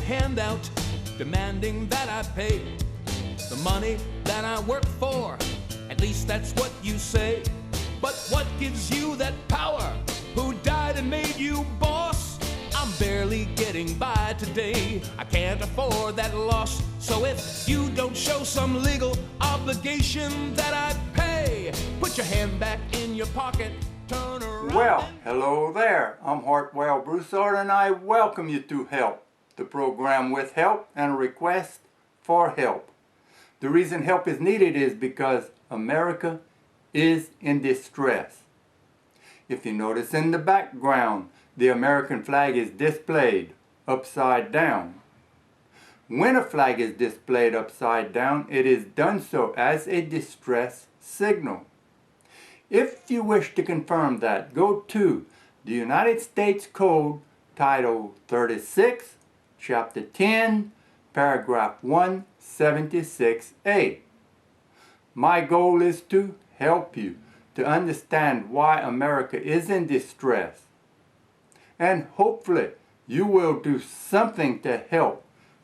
handout, demanding that I pay the money that I work for. At least that's what you say. But what gives you that power? Who died and made you boss? I'm barely getting by today. I can't afford that loss. So if you don't show some legal obligation that I pay, put your hand back in your pocket, turn around. Well, hello there. I'm Hartwell Broussard, and I welcome you to Help, the program with help and a request for help. The reason help is needed is because America is in distress. If you notice in the background, the American flag is displayed upside down. When a flag is displayed upside down, it is done so as a distress signal. If you wish to confirm that, go to the United States Code, Title 36, Chapter 10, Paragraph 176A. My goal is to help you to understand why America is in distress. And hopefully you will do something to help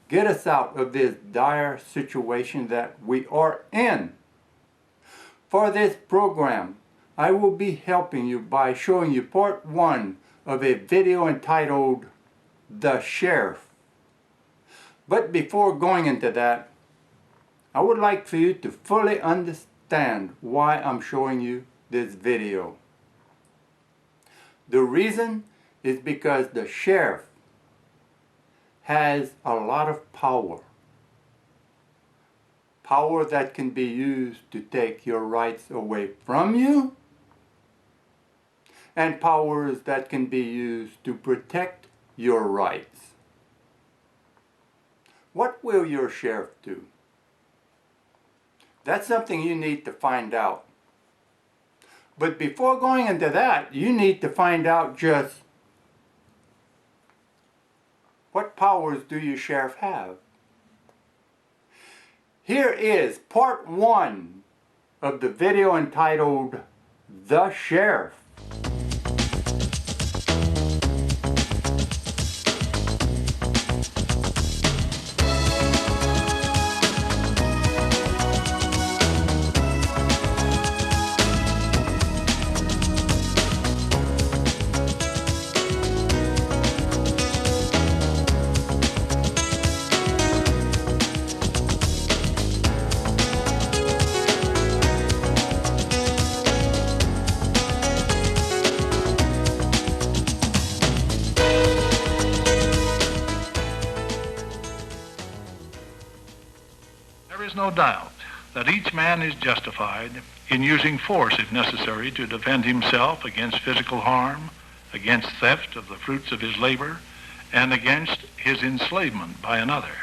get us out of this dire situation that we are in. For this program, I will be helping you by showing you part 1 of a video entitled The Sheriff. But before going into that, I would like for you to fully understand why I'm showing you this video. The reason is because the sheriff has a lot of power. Power that can be used to take your rights away from you, and powers that can be used to protect your rights. What will your sheriff do? That's something you need to find out. But before going into that, you need to find out just what powers do your sheriff have? Here is part 1 of the video entitled The Sheriff. There is no doubt that each man is justified in using force if necessary to defend himself against physical harm, against theft of the fruits of his labor, and against his enslavement by another.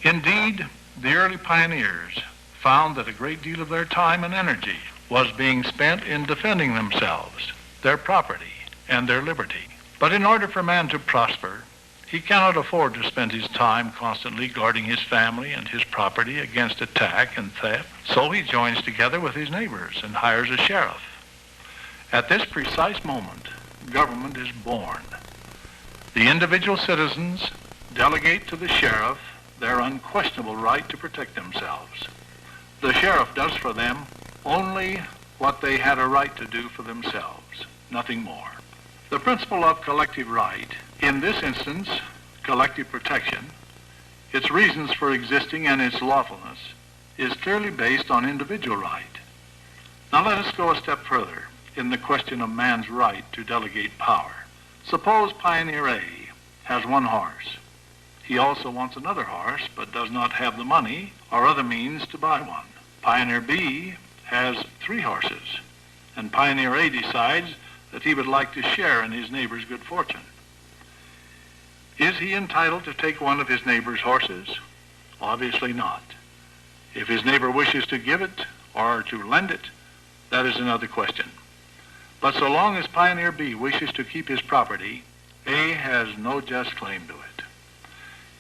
Indeed, the early pioneers found that a great deal of their time and energy was being spent in defending themselves, their property, and their liberty. But in order for man to prosper, he cannot afford to spend his time constantly guarding his family and his property against attack and theft. So he joins together with his neighbors and hires a sheriff. At this precise moment, government is born. The individual citizens delegate to the sheriff their unquestionable right to protect themselves. The sheriff does for them only what they had a right to do for themselves, nothing more. The principle of collective right, in this instance, collective protection, its reasons for existing and its lawfulness, is clearly based on individual right. Now let us go a step further in the question of man's right to delegate power. Suppose Pioneer A has one horse. He also wants another horse, but does not have the money or other means to buy one. Pioneer B has 3 horses, and Pioneer A decides that he would like to share in his neighbor's good fortune. Is he entitled to take one of his neighbor's horses? Obviously not. If his neighbor wishes to give it or to lend it, that is another question. But so long as Pioneer B wishes to keep his property, A has no just claim to it.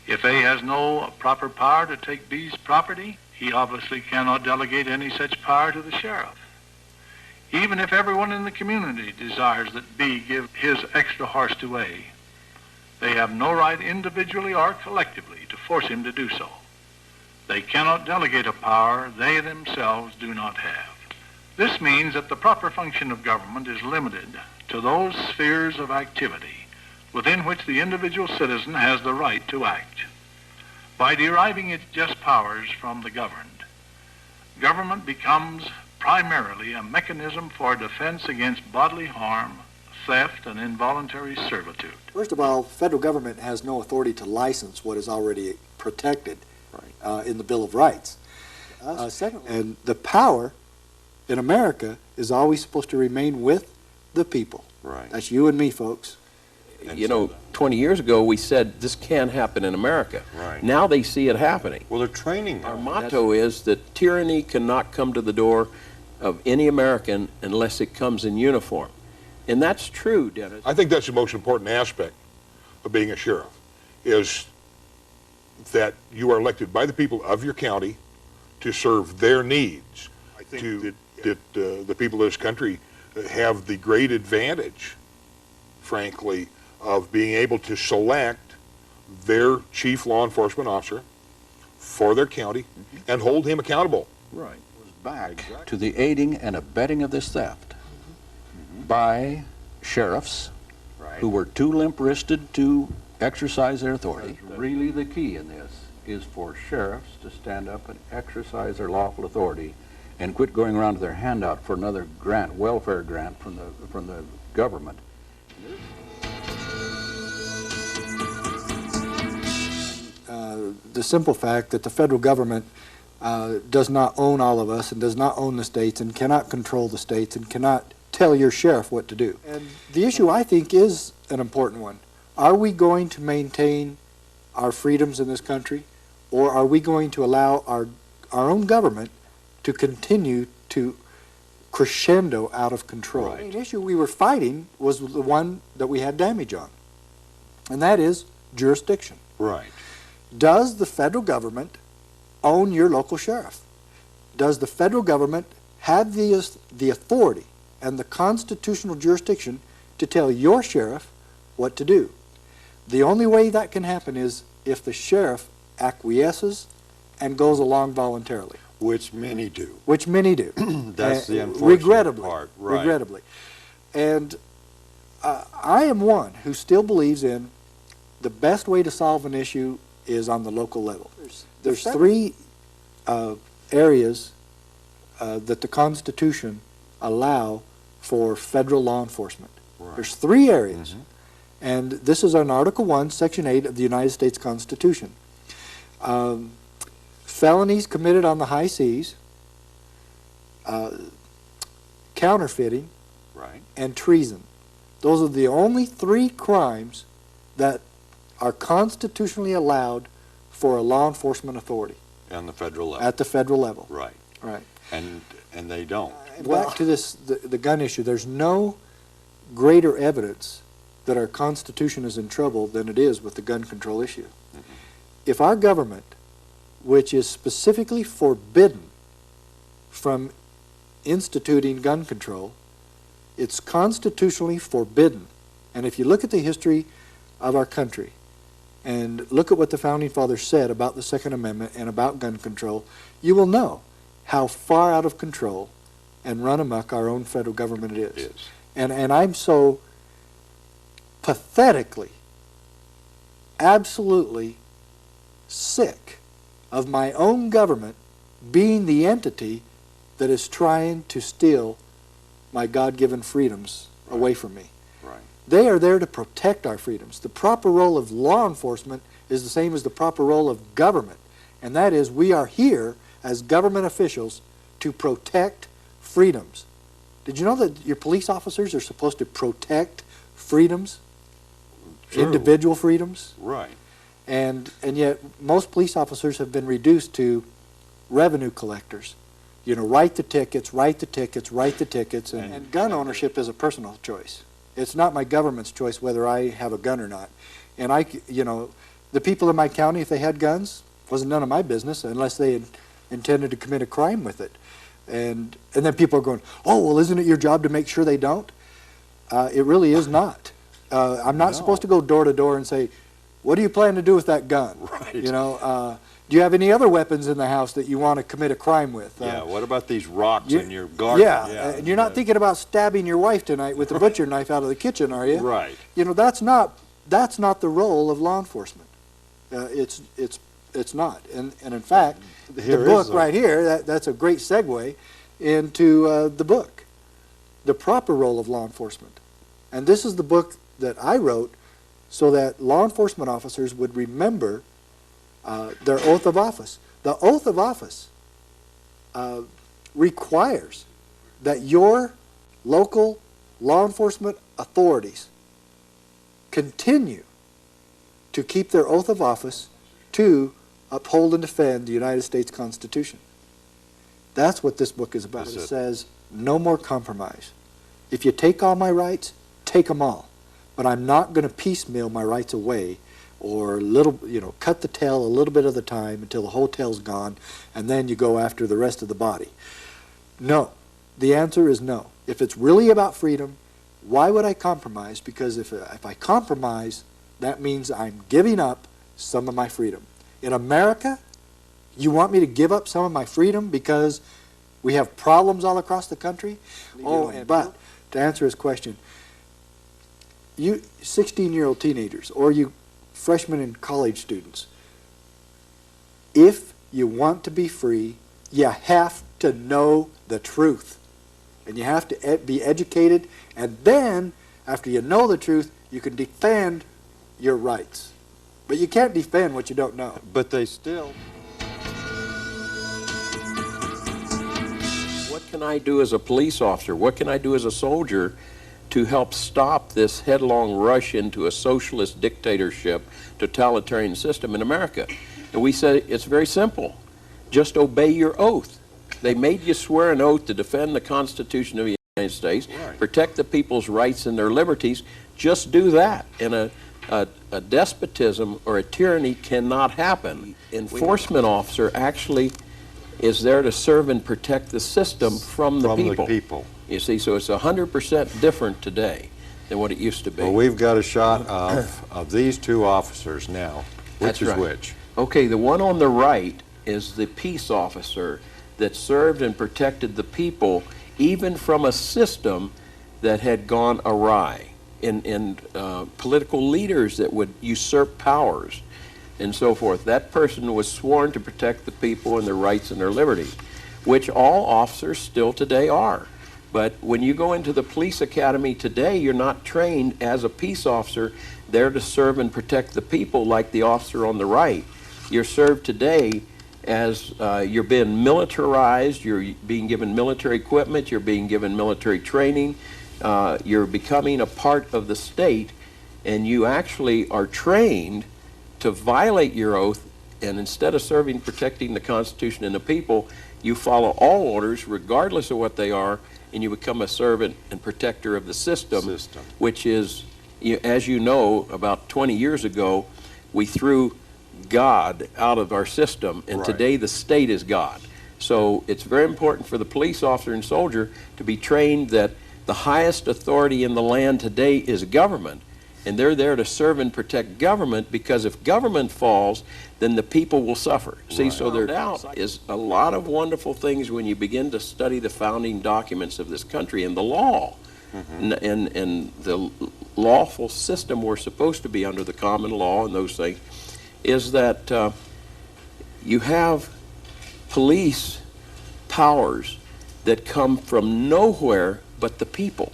If A has no proper power to take B's property, he obviously cannot delegate any such power to the sheriff. Even if everyone in the community desires that B give his extra horse to A, They have no right individually or collectively to force him to do so. They cannot delegate a power they themselves do not have. This means that the proper function of government is limited to those spheres of activity within which the individual citizen has the right to act. By deriving its just powers from the governed, government becomes primarily a mechanism for defense against bodily harm, theft, and involuntary servitude. First of all, federal government has no authority to license what is already protected in the Bill of Rights. Secondly, and the power in America is always supposed to remain with the people. Right. That's you and me, folks. And You so know, 20 years ago, we said this can't happen in America. Right. Now they see it happening. well, they're training Our them. motto is that tyranny cannot come to the door of any American unless it comes in uniform. And that's true, Dennis. I think that's the most important aspect of being a sheriff, is that you are elected by the people of your county to serve their needs. I think that the people of this country have the great advantage, frankly, of being able to select their chief law enforcement officer for their county and hold him accountable. Right. Back to the aiding and abetting of this theft by sheriffs who were too limp-wristed to exercise their authority. Really the key in this is for sheriffs to stand up and exercise their lawful authority and quit going around to their handout for another grant, welfare grant from the government. The simple fact that the federal government does not own all of us and does not own the states and cannot control the states and cannot tell your sheriff what to do. And the issue, I think, is an important one. Are we going to maintain our freedoms in this country, or are we going to allow our own government to continue to crescendo out of control? Right. The issue we were fighting was the one that we had damage on, and that is jurisdiction. Right. Does the federal government own your local sheriff? Does the federal government have the authority and the constitutional jurisdiction to tell your sheriff what to do? The only way that can happen is if the sheriff acquiesces and goes along voluntarily. Which many do. Which many do. That's the unfortunate regrettably, part. Right. Regrettably. And I am one who still believes in the best way to solve an issue is on the local level. There's three areas that the Constitution allow for federal law enforcement. Right. There's three areas. And this is on Article 1, Section 8 of the United States Constitution. Felonies committed on the high seas, counterfeiting, Right. and treason. Those are the only three crimes that are constitutionally allowed for a law enforcement authority On the federal level. at the federal level. Right. Right. And they don't. Back to this, the gun issue, there's no greater evidence that our Constitution is in trouble than it is with the gun control issue. If our government, which is specifically forbidden from instituting gun control, it's constitutionally forbidden. And if you look at the history of our country and look at what the Founding Fathers said about the Second Amendment and about gun control, you will know how far out of control and run amok our own federal government is. It is. And I'm so pathetically, absolutely sick of my own government being the entity that is trying to steal my God-given freedoms away from me. Right. They are there to protect our freedoms. The proper role of law enforcement is the same as the proper role of government, and that is we are here as government officials to protect freedoms. Did you know that your police officers are supposed to protect freedoms? True. Individual freedoms? Right. And yet most police officers have been reduced to revenue collectors. You know, write the tickets, write the tickets, write the tickets. And gun ownership is a personal choice. It's not my government's choice whether I have a gun or not. And the people in my county, if they had guns, wasn't none of my business unless they had intended to commit a crime with it. And then people are going, oh, well, isn't it your job to make sure they don't? It really is not. I'm not supposed to go door to door and say, what do you plan to do with that gun? Right. You know, do you have any other weapons in the house that you want to commit a crime with? Yeah, what about these rocks in your garden? Yeah, and you're not thinking about stabbing your wife tonight with a butcher knife out of the kitchen, are you? Right. You know, that's not the role of law enforcement. It's not. And in fact, the book right here, that's a great segue into the book, The Proper Role of Law Enforcement. And this is the book that I wrote so that law enforcement officers would remember their oath of office. The oath of office requires that your local law enforcement authorities continue to keep their oath of office to uphold and defend the United States Constitution. That's what this book is about. It says, no more compromise. If you take all my rights, take them all. But I'm not going to piecemeal my rights away or cut the tail a little bit at a time until the whole tail's gone, and then you go after the rest of the body. No. The answer is no. If it's really about freedom, why would I compromise? Because if I compromise, that means I'm giving up some of my freedom. In America, you want me to give up some of my freedom because we have problems all across the country? But to answer his question, you 16-year-old teenagers or you freshmen and college students, if you want to be free, you have to know the truth. And you have to be educated, and then, after you know the truth, you can defend your rights. But you can't defend what you don't know. But they still... What can I do as a police officer? What can I do as a soldier to help stop this headlong rush into a socialist dictatorship, totalitarian system in America? And we said it's very simple. Just obey your oath. They made you swear an oath to defend the Constitution of the United States, protect the people's rights and their liberties. Just do that. And a despotism or a tyranny cannot happen. Enforcement officer actually is there to serve and protect the system from the people. You see, so it's 100% different today than what it used to be. Well, we've got a shot of these two officers now. Which is which? Okay, the one on the right is the peace officer that served and protected the people even from a system that had gone awry, in political leaders that would usurp powers and so forth. That person was sworn to protect the people and their rights and their liberties, which all officers still today are. But when you go into the police academy today, you're not trained as a peace officer there to serve and protect the people like the officer on the right. You're served today as you're being militarized, you're being given military equipment, you're being given military training, you're becoming a part of the state, and you actually are trained to violate your oath, and instead of serving, protecting the Constitution and the people, you follow all orders regardless of what they are, and you become a servant and protector of the system. Which is, as you know, about 20 years ago, we threw God out of our system, and today the state is God. So it's very important for the police officer and soldier to be trained that the highest authority in the land today is government, and they're there to serve and protect government, because if government falls, then the people will suffer. See, so there is a lot of wonderful things when you begin to study the founding documents of this country and the law. And the lawful system we're supposed to be under, the common law and those things, is that you have police powers that come from nowhere but the people.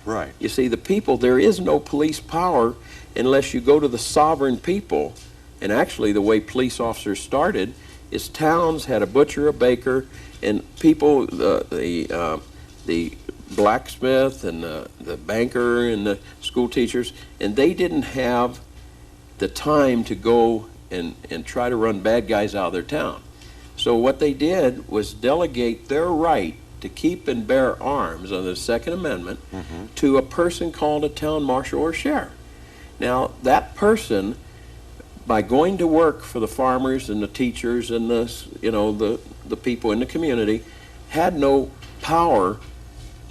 Right. You see, the people, there is no police power unless you go to the sovereign people. And actually the way police officers started is towns had a butcher, a baker, and people, the blacksmith and the banker and the school teachers, and they didn't have the time to go and try to run bad guys out of their town. So what they did was delegate their right to keep and bear arms under the Second Amendment to a person called a town marshal or sheriff. Now that person, by going to work for the farmers and the teachers and the people in the community, had no power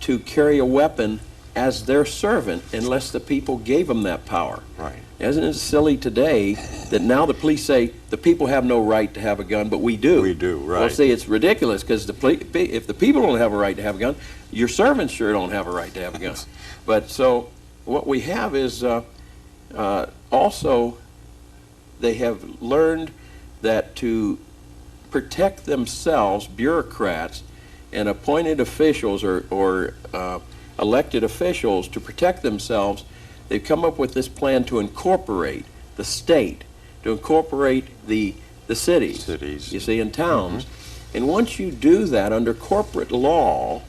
to carry a weapon as their servant unless the people gave them that power. Right. Isn't it silly today that now the police say the people have no right to have a gun, but we do? We do, right. Well, see, it's ridiculous because if the people don't have a right to have a gun, your servants sure don't have a right to have a gun. But so what we have is also they have learned that to protect themselves, bureaucrats and appointed officials or elected officials, to protect themselves, they've come up with this plan to incorporate the state, to incorporate the cities, you see, and towns. And once you do that under corporate law,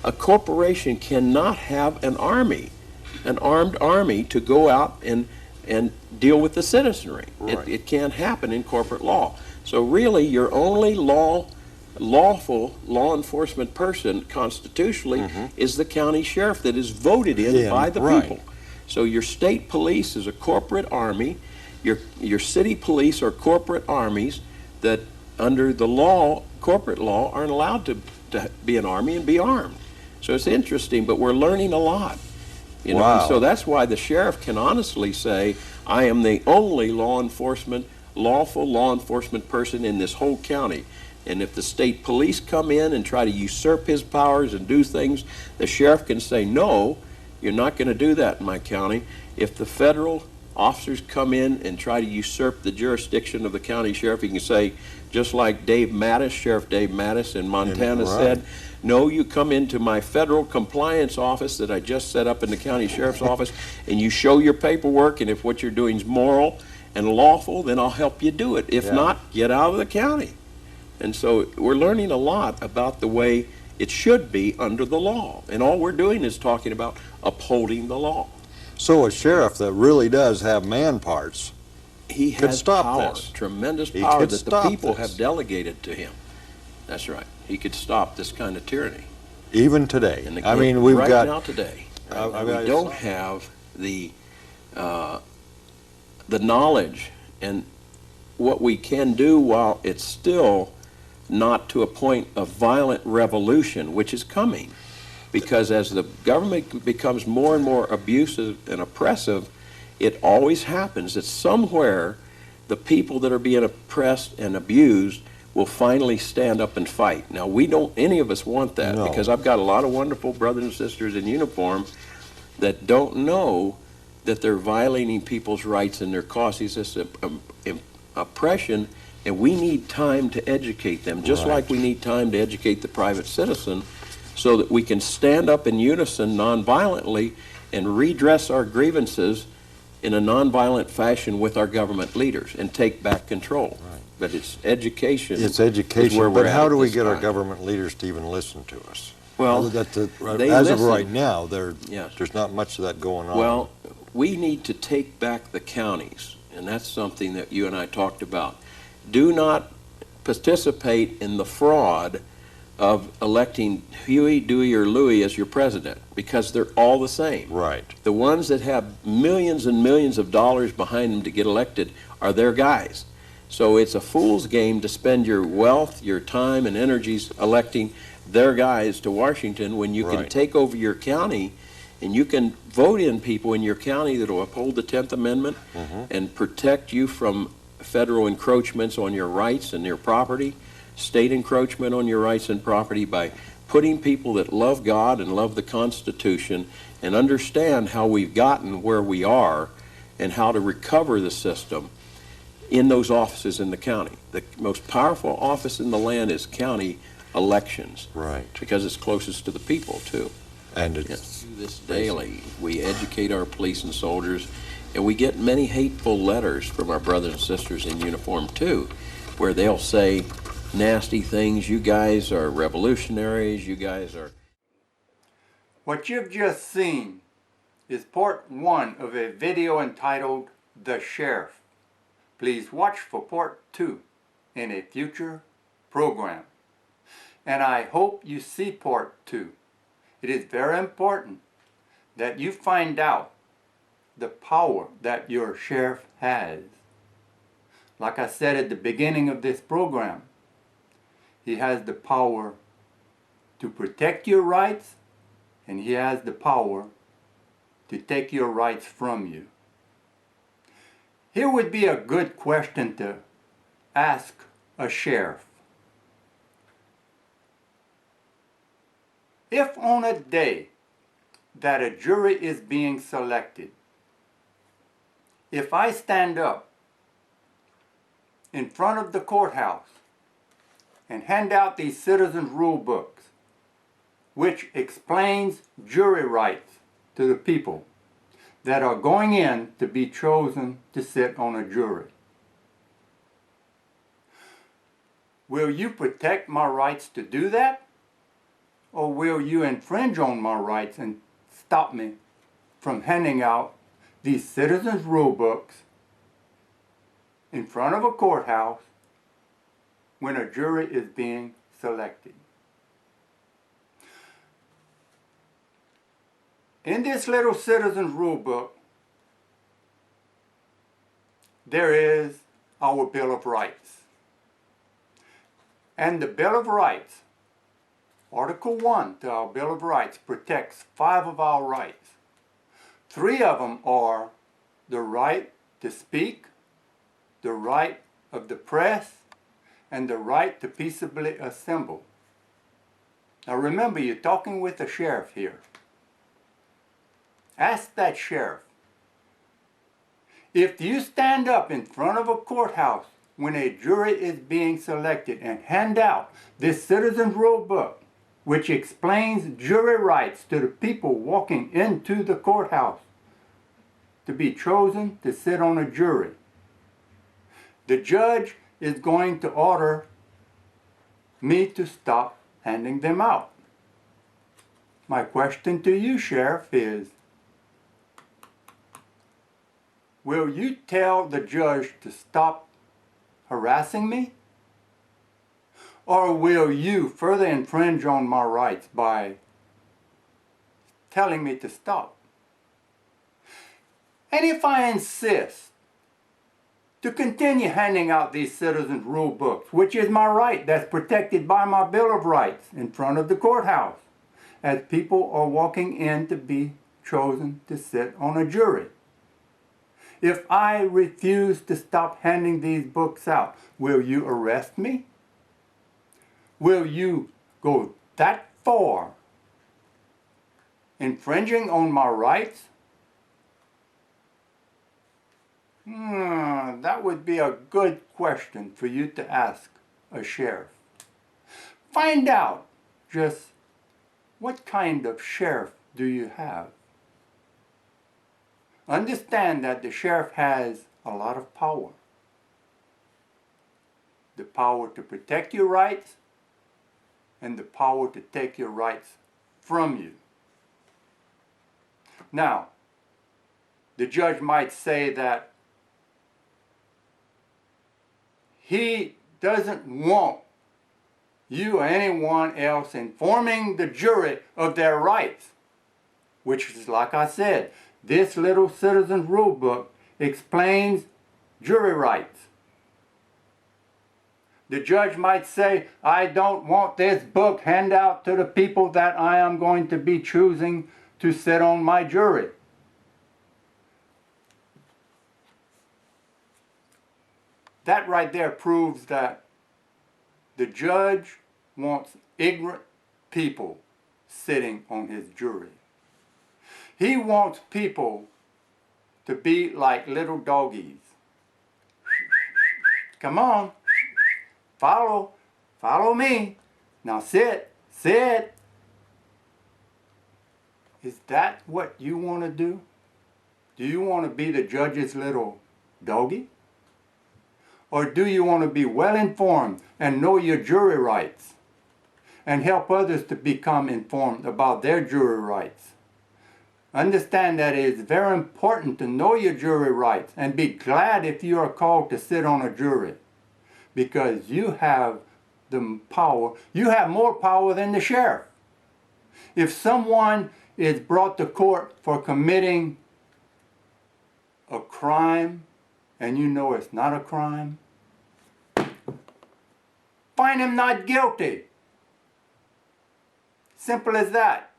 a corporation cannot have an army, an armed army to go out and deal with the citizenry. Right. It can't happen in corporate law. So really, your only lawful law enforcement person constitutionally is the county sheriff that is voted in by the people. So your state police is a corporate army. Your city police are corporate armies that under the law, corporate law, aren't allowed to be an army and be armed. So it's interesting, but we're learning a lot. You know, and so that's why the sheriff can honestly say, I am the only lawful law enforcement person in this whole county. And if the state police come in and try to usurp his powers and do things, the sheriff can say, no, you're not going to do that in my county. If the federal officers come in and try to usurp the jurisdiction of the county sheriff, he can say, just like Dave Mattis, Sheriff Dave Mattis in Montana said, no, you come into my federal compliance office that I just set up in the county sheriff's office, and you show your paperwork, and if what you're doing is moral and lawful, then I'll help you do it. If not, get out of the county. And so we're learning a lot about the way it should be under the law. And all we're doing is talking about upholding the law. So a sheriff that really does have man parts, he could has stop power, this. tremendous He power could that the stop people this. have delegated to him. That's right. He could stop this kind of tyranny. even today. And I mean, we've right got... now today, I we mean, don't have the knowledge and what we can do while it's still not to a point of violent revolution, which is coming. Because as the government becomes more and more abusive and oppressive, it always happens that somewhere the people that are being oppressed and abused will finally stand up and fight. Now, we don't, any of us want that, No. because I've got a lot of wonderful brothers and sisters in uniform that don't know that they're violating people's rights and their causes this oppression, and we need time to educate them, just Right. like we need time to educate the private citizen, so that we can stand up in unison nonviolently and redress our grievances in a nonviolent fashion with our government leaders and take back control. Right. But it's education. It's is where education, we're but at how at do we this get our time. government leaders to even listen to us? Well, they as of listen. right now, Yes. there's not much of that going on. Well, we need to take back the counties, and that's something that you and I talked about. Do not participate in the fraud of electing Huey, Dewey, or Louie as your president, because they're all the same. Right. The ones that have millions and millions of dollars behind them to get elected are their guys. So it's a fool's game to spend your wealth, your time, and energies electing their guys to Washington when you can Right. take over your county and you can vote in people in your county that will uphold the 10th Amendment and protect you from federal encroachments on your rights and your property, state encroachment on your rights and property, by putting people that love God and love the Constitution and understand how we've gotten where we are and how to recover the system in those offices in the county. The most powerful office in the land is county elections. Right. Because it's closest to the people, too. And it's... Yes. We do this daily. We educate our police and soldiers, and we get many hateful letters from our brothers and sisters in uniform, too, where they'll say nasty things. You guys are revolutionaries. You guys are... What you've just seen is part 1 of a video entitled The Sheriff. Please watch for part 2 in a future program. And I hope you see part 2. It is very important that you find out the power that your sheriff has. Like I said at the beginning of this program, he has the power to protect your rights, and he has the power to take your rights from you. Here would be a good question to ask a sheriff. If on a day that a jury is being selected, if I stand up in front of the courthouse and hand out these citizens' rule books, which explains jury rights to the people that are going in to be chosen to sit on a jury, will you protect my rights to do that? Or will you infringe on my rights and stop me from handing out these citizens' rule books in front of a courthouse when a jury is being selected? In this little citizens' rule book, there is our Bill of Rights. And the Bill of Rights, Article 1 to our Bill of Rights, protects 5 of our rights. 3 of them are the right to speak, the right of the press, and the right to peaceably assemble. Now remember, you're talking with a sheriff here. Ask that sheriff, if you stand up in front of a courthouse when a jury is being selected and hand out this citizen's rule book, which explains jury rights to the people walking into the courthouse to be chosen to sit on a jury, the judge is going to order me to stop handing them out. My question to you, Sheriff, is, will you tell the judge to stop harassing me? Or will you further infringe on my rights by telling me to stop? And if I insist to continue handing out these citizens' rule books, which is my right, that's protected by my Bill of Rights, in front of the courthouse, as people are walking in to be chosen to sit on a jury, if I refuse to stop handing these books out, will you arrest me? Will you go that far, infringing on my rights? That would be a good question for you to ask a sheriff. Find out just what kind of sheriff do you have. Understand that the sheriff has a lot of power. The power to protect your rights and the power to take your rights from you. Now, the judge might say that he doesn't want you or anyone else informing the jury of their rights, which is, like I said, this little citizen's rule book explains jury rights. The judge might say, I don't want this book handed out to the people that I am going to be choosing to sit on my jury. That right there proves that the judge wants ignorant people sitting on his jury. He wants people to be like little doggies. Come on, follow me. Now sit. Is that what you want to do? Do you want to be the judge's little doggie? Or do you want to be well informed and know your jury rights and help others to become informed about their jury rights? Understand that it is very important to know your jury rights and be glad if you are called to sit on a jury, because you have the power. You have more power than the sheriff. If someone is brought to court for committing a crime and you know it's not a crime, find him not guilty. Simple as that.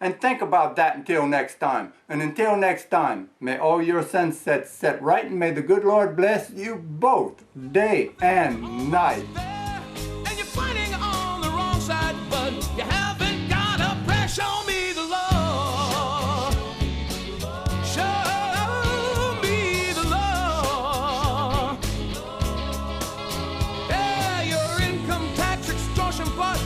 And think about that until next time. And until next time, may all your sunsets set right, and may the good Lord bless you both, day and night. And you're fighting on the wrong side, but you haven't got a prayer. Show me the Lord. Show me the Lord. Yeah, your income tax extortion plot